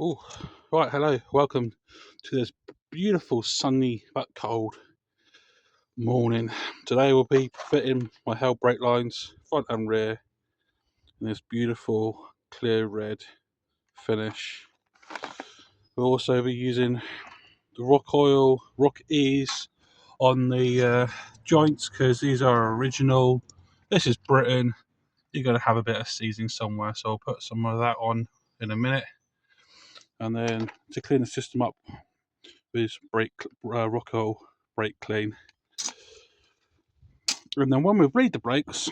Oh, right, hello, welcome to this beautiful sunny but cold morning. Today we'll be fitting my Hell brake lines front and rear in this beautiful clear red finish. We'll also be using the Rock Ease on the joints because these are original. This is Britain. You're going to have a bit of seasoning somewhere, so I'll put some of that on in a minute. And then to clean the system up with Rock Oil brake clean. And then when we bleed the brakes,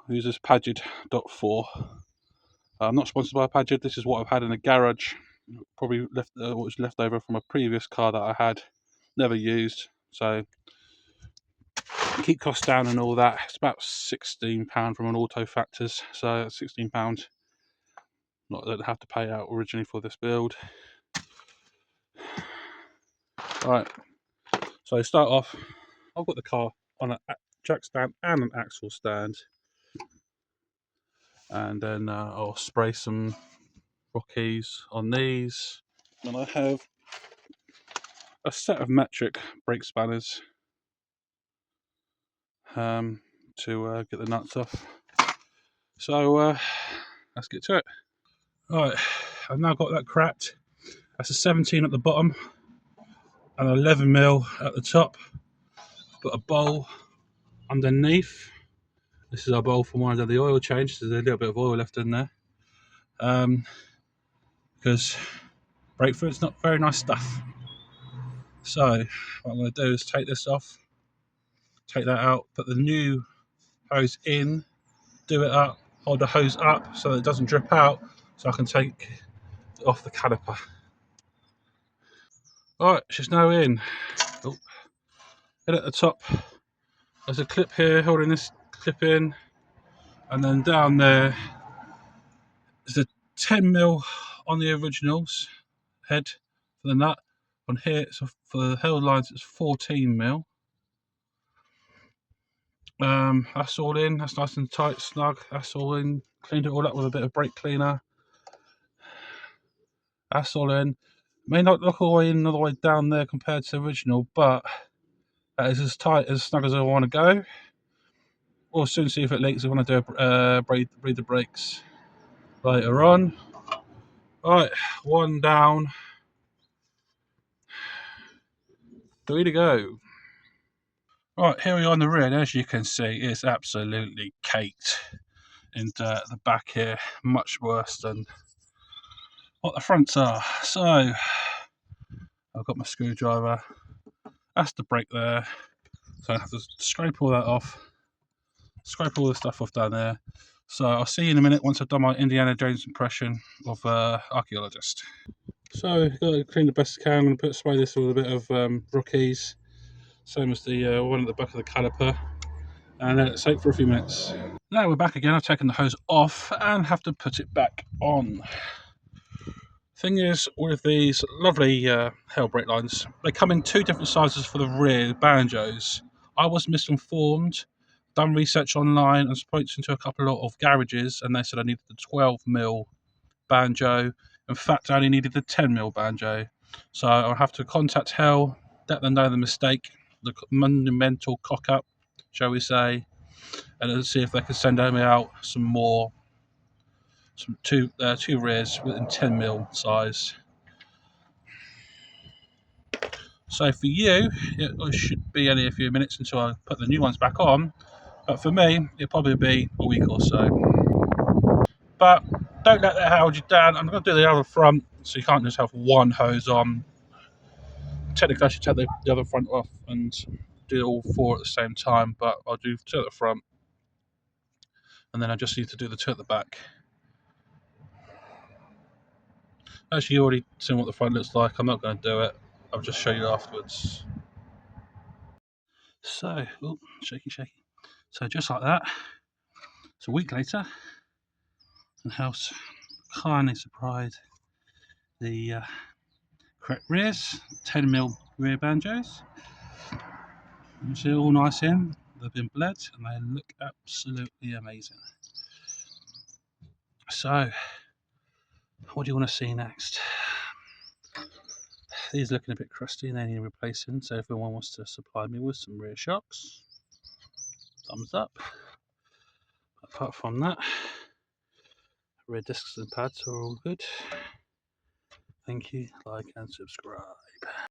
use this Padgett .4. I'm not sponsored by Padgett. This is what I've had in the garage. Probably what was left over from a previous car that I had, never used. So keep costs down and all that. It's about £16 from an Auto Factors. So £16. Not that I have to pay out originally for this build. All right. So start off. I've got the car on a jack stand and an axle stand. And then I'll spray some Rockies on these. And I have a set of metric brake spanners to get the nuts off. So let's get to it. Alright, I've now got that cracked. That's a 17 at the bottom and 11mm at the top. Put a bowl underneath. This is our bowl for when I do the oil change. There's a little bit of oil left in there. Because brake fluid's not very nice stuff. So what I'm going to do is take this off, take that out, put the new hose in, do it up, hold the hose up so that it doesn't drip out, so I can take it off the caliper. Alright, she's now in. Oh, and at the top, there's a clip here holding this clip in, and then down there is a 10mm on the originals head for the nut. On here, so for the held lines, it's 14mm. That's all in. That's nice and tight, snug. That's all in. Cleaned it all up with a bit of brake cleaner. That's all in. May not look all the way in, all the way down there compared to the original, but that is as tight, as snug as I want to go. We'll soon see if it leaks. I want to do braid the brakes later on. Right, one down. 3 to go. Right, here we are on the rear, and as you can see, it's absolutely caked in dirt. The back here, much worse than what the fronts are. So, I've got my screwdriver. That's the brake there. So I have to scrape all that off. Scrape all the stuff off down there. So I'll see you in a minute once I've done my Indiana Jones impression of archaeologist. So got to clean the best I can. I'm going to spray this with a bit of Rockies, same as the one at the back of the caliper, and let it soak for a few minutes. Now we're back again. I've taken the hose off and have to put it back on. Thing is, with these lovely Hell brake lines, they come in 2 different sizes for the rear banjos. I was misinformed, done research online and spoke to a couple of garages, and they said I needed the 12mm banjo. In fact, I only needed the 10mm banjo. So I'll have to contact Hell, let them know the mistake, the monumental cock up, shall we say, and see if they can send me out some more, two rears within 10mm size. So for you, it should be only a few minutes until I put the new ones back on, but for me, it'll probably be a week or so. But don't let that hold you down. I'm going to do the other front, so you can't just have one hose on. Technically, I should take the other front off and do all 4 at the same time, but I'll do 2 at the front, and then I just need to do the 2 at the back. Actually, you already seen what the front looks like. I'm not going to do it. I'll just show you afterwards. So, shaky. So just like that. It's a week later, and House kindly supplied the correct rears, 10mm rear banjos. You see, all nice in. They've been bled, and they look absolutely amazing. So What do you want to see next? These are looking a bit crusty and they need replacing, so if anyone wants to supply me with some rear shocks, thumbs up. Apart from that, rear discs and pads are all good. Thank you, like and subscribe.